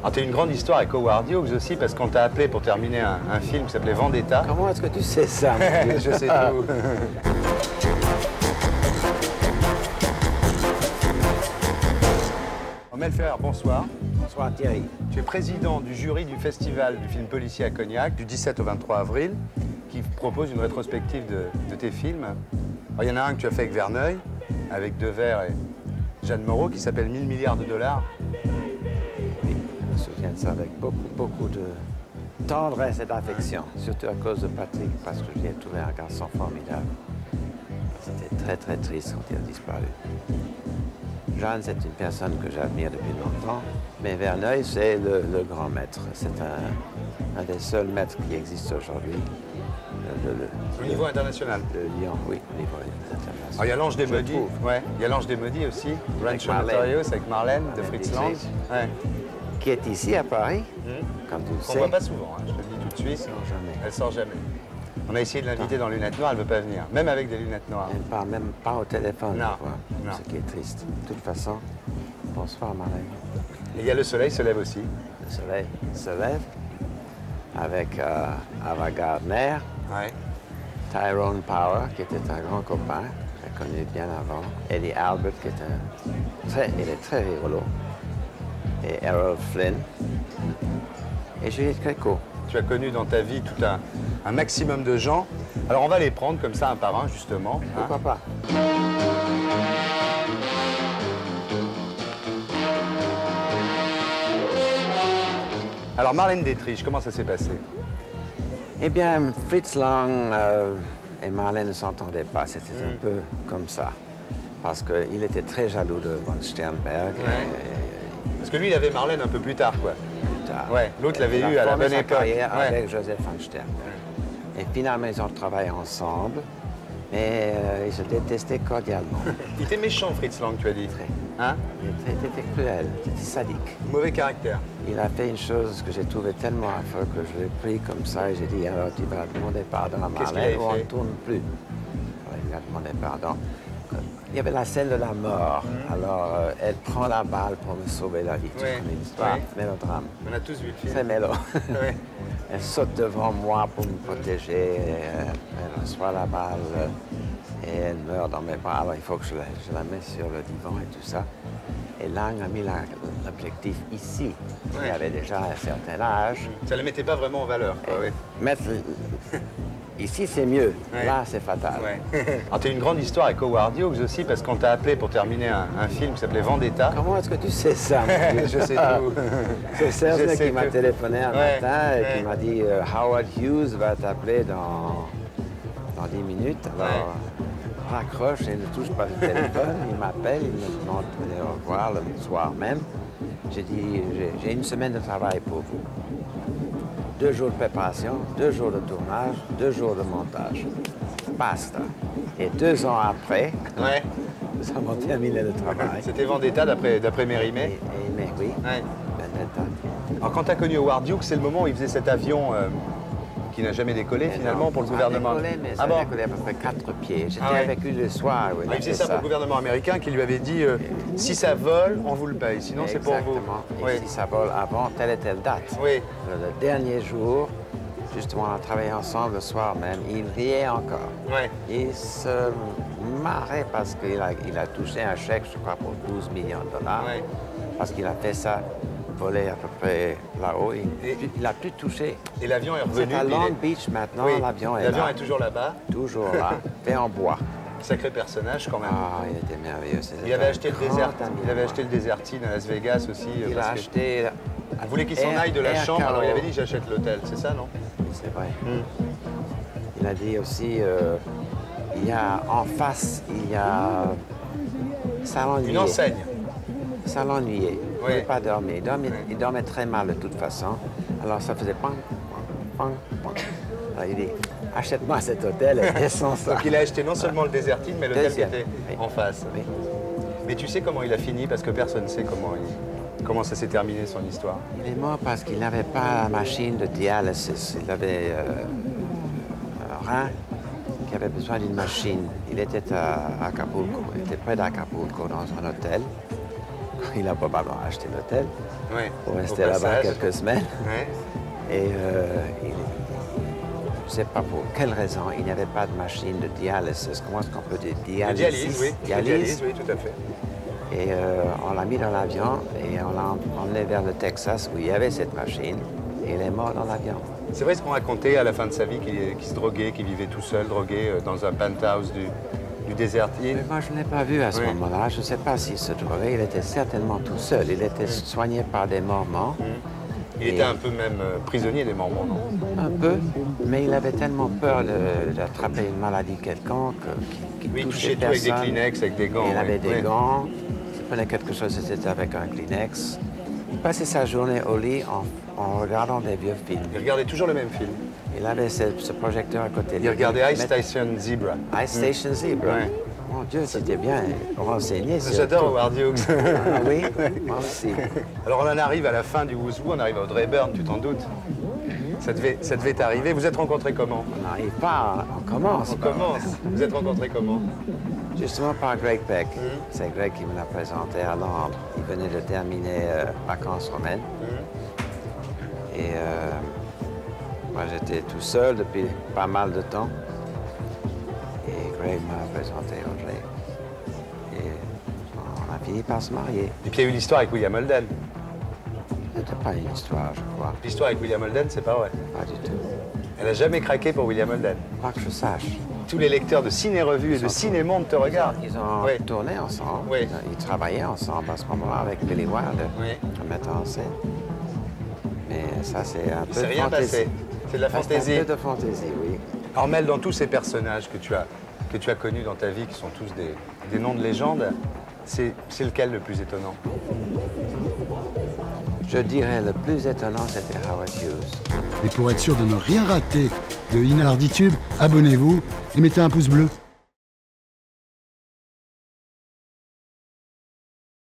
Alors, tu as une grande histoire avec Howard Hughes aussi, parce qu'on t'a appelé pour terminer un film qui s'appelait Vendetta. Comment est-ce que tu sais ça, mon Dieu? Je sais tout. Mel Ferrer, bonsoir. Bonsoir, Thierry. Tu es président du jury du festival du film policier à Cognac, du 17 au 23 avril, qui propose une rétrospective de tes films. Alors, il y en a un que tu as fait avec Verneuil, avec Devers et Jeanne Moreau, qui s'appelle 1000 milliards de dollars. Oui, je me souviens de ça avec beaucoup de tendresse et d'affection, surtout à cause de Patrick, parce que je lui ai trouvé un garçon formidable. C'était très triste quand il a disparu. Jeanne, c'est une personne que j'admire depuis longtemps, mais Verneuil, c'est le grand maître. C'est un des seuls maîtres qui existent aujourd'hui. Au niveau international. Le lion, oui, au niveau international. Alors, il y a l'Ange des Maudits, ouais. Il y a l'Ange des Maudits aussi, Rancho Notorious avec Marlène de Fritz Lang, ouais. Qui est ici à Paris, comme tu le sais. On ne voit pas souvent, hein, je te le dis tout de suite. Non, jamais. Elle sort jamais. On a essayé de l'inviter dans lunettes noires, elle ne veut pas venir, même avec des lunettes noires. Elle ne parle même pas au téléphone, non, non. Ce qui est triste. De toute façon, bonsoir Marlène. Et il y a Le Soleil se lève aussi. Le Soleil se lève avec Ava Gardner, ouais. Tyrone Power, qui était un grand copain, j'ai connu bien avant, Eddie Albert, qui est très rigolo, et Errol Flynn, et Juliette Gréco. Tu as connu dans ta vie tout un maximum de gens. Alors on va les prendre comme ça un par un justement. Pourquoi pas? Alors Marlène Dietrich, comment ça s'est passé? Eh bien, Fritz Lang et Marlène ne s'entendaient pas, c'était un peu comme ça. Parce qu'il était très jaloux de von Sternberg. Ouais. Parce que lui, il avait Marlène un peu plus tard, quoi. Ouais, l'autre l'avait eu à la bonne époque. Avec Joseph von Sternberg. Et finalement, ils ont travaillé ensemble, mais ils se détestaient cordialement. Il était méchant, Fritz Lang, tu as dit. Hein? Il était cruel, il était sadique. Mauvais caractère. Il a fait une chose que j'ai trouvé tellement affreuse que je l'ai pris comme ça et j'ai dit alors tu vas demander pardon à Marlène ou on ne tourne plus. Alors, il a demandé pardon. Il y avait la scène de la mort. Alors, elle prend la balle pour me sauver la vie. Ouais. Une histoire, mélodrame. On a tous vu le film. C'est mélo. Ouais. Elle saute devant moi pour me protéger. Elle reçoit la balle et elle meurt dans mes bras. Alors, il faut que je la mette sur le divan et tout ça. Et Lang a mis l'objectif ici. Ouais. Il avait déjà un certain âge. Ça ne le mettait pas vraiment en valeur. Quoi, ouais. Mettre ici, c'est mieux. Ouais. Là, c'est fatal. Ouais. Alors, tu as une grande histoire avec Howard Hughes aussi, parce qu'on t'a appelé pour terminer un film qui s'appelait Vendetta. Comment est-ce que tu sais ça, mon Dieu? Je sais tout. C'est Serge qui m'a tout. téléphoné un matin et qui ouais. m'a dit Howard Hughes va t'appeler dans 10 minutes. Alors, raccroche et ne touche pas le téléphone. Il m'appelle, il me demande de venir le revoir le soir même. J'ai dit j'ai une semaine de travail pour vous. 2 jours de préparation, 2 jours de tournage, 2 jours de montage. Basta. Et 2 ans après, Ouais. nous avons terminé le travail. C'était Vendetta d'après Mérimée. Mais oui, Ouais. Vendetta. Alors quand tu as connu Howard Hughes, c'est le moment où il faisait cet avion qui n'a jamais décollé finalement pour le gouvernement. Ça a décollé à peu près 4 pieds. J'étais ouais. avec lui le soir. Où Il faisait ça pour le gouvernement américain qui lui avait dit si ça vole, on vous le paye, sinon c'est pour vous. Exactement. Et Oui. si ça vole avant telle et telle date. Oui. Le dernier jour, justement, on a travaillé ensemble le soir même. Il riait encore. Ouais. Il se marrait parce qu'il a touché un chèque, je crois, pour 12 millions de dollars. Ouais. Parce qu'il a fait ça, voler à peu près là-haut. Il n'a plus touché. Et l'avion est revenu. C'est à Long Beach maintenant, Oui. l'avion est là. L'avion est toujours là-bas. Toujours là, fait en bois. Sacré personnage quand même. Ah, il était merveilleux. Il avait acheté le désert. Il avait acheté le Desertine à Las Vegas aussi. Il a acheté. On voulait qu'il s'en aille de la chambre, alors il avait dit j'achète l'hôtel, c'est ça, non? C'est vrai. Il a dit aussi, il y a en face, il y a. Ça l'ennuyait. Une enseigne. Ça l'ennuyait. Il ne Oui. pouvait pas dormir. Il dormait très mal de toute façon. Alors ça faisait pang, pang, pang. Alors il dit achète-moi cet hôtel et descends ça. Donc il a acheté non seulement le Desertine, mais l'hôtel qui Deuxième. était Oui. en face. Oui. Mais tu sais comment il a fini, parce que personne ne sait comment ça s'est terminé son histoire. Il est mort parce qu'il n'avait pas la machine de dialysis. Il avait un rein qui avait besoin d'une machine. Il était à Acapulco. Il était près d'Acapulco dans un hôtel. il a probablement acheté l'hôtel Ouais. pour Au rester là-bas passage. quelques semaines. Ouais. Et je ne sais pas pour quelle raison, il n'y avait pas de machine de dialyse. Comment est-ce qu'on peut dire La dialyse, oui. La Dialyse. dialyse, oui, tout à fait. Et on l'a mis dans l'avion et on l'a emmené vers le Texas où il y avait cette machine. Et il est mort dans l'avion. C'est vrai ce qu'on racontait à la fin de sa vie, qu'il se droguait, qu'il vivait tout seul, drogué dans un penthouse du Desert Inn. Mais moi, je ne l'ai pas vu à ce Oui. moment-là. Je ne sais pas s'il se droguait. Il était certainement tout seul. Il était soigné par des Mormons. Il était un peu même prisonnier des Mormons, non? Un peu, mais il avait tellement peur d'attraper une maladie quelconque qu'il Oui, il touchait touchait tout avec des personne. Kleenex, avec des gants. Il avait ouais. des Ouais. gants. S'il prenait quelque chose, c'était avec un Kleenex. Il passait sa journée au lit en regardant des vieux films. Il regardait toujours le même film. Il avait ce projecteur à côté de lui. Il regardait Ice Mais- Station Zebra. Ice Station Zebra. Ouais. Mon Dieu, c'était bien renseigné. J'adore surtout. Howard Hughes. Ah oui, moi aussi. Alors on en arrive à la fin du Who's Who, on arrive à Audrey Hepburn, tu t'en doutes. Ça devait t'arriver. Vous êtes rencontrés comment? On n'arrive pas, on commence. On commence. Vous êtes rencontrés comment? Justement par Greg Peck. C'est Greg qui me l'a présenté à Londres. Il venait de terminer Vacances romaines. Et moi, j'étais tout seul depuis pas mal de temps. Et Greg m'a présenté Audrey. Et on a fini par se marier. Et puis il y a eu l'histoire avec William Holden. C'était pas une histoire, je crois. L'histoire avec William Holden, c'est pas vrai. Pas du tout. Elle n'a jamais craqué pour William Holden. Pas que je sache. Tous les lecteurs de Ciné-Revue et de Ciné-Monde te regardent. Ils ont Oui. tourné ensemble. Oui. Ils travaillaient ensemble à ce moment-là avec Billy Wilder, Oui. le metteur en scène. Mais ça, c'est un peu C'est de rien fantaisie. passé. C'est de la Ça, fantaisie. C'est un peu de fantaisie, oui. Alors Mel, dans tous ces personnages que tu as connus dans ta vie, qui sont tous des noms de légende, c'est lequel le plus étonnant? Je dirais le plus étonnant, c'était Howard Hughes. Et pour être sûr de ne rien rater de Inarditube, abonnez-vous et mettez un pouce bleu.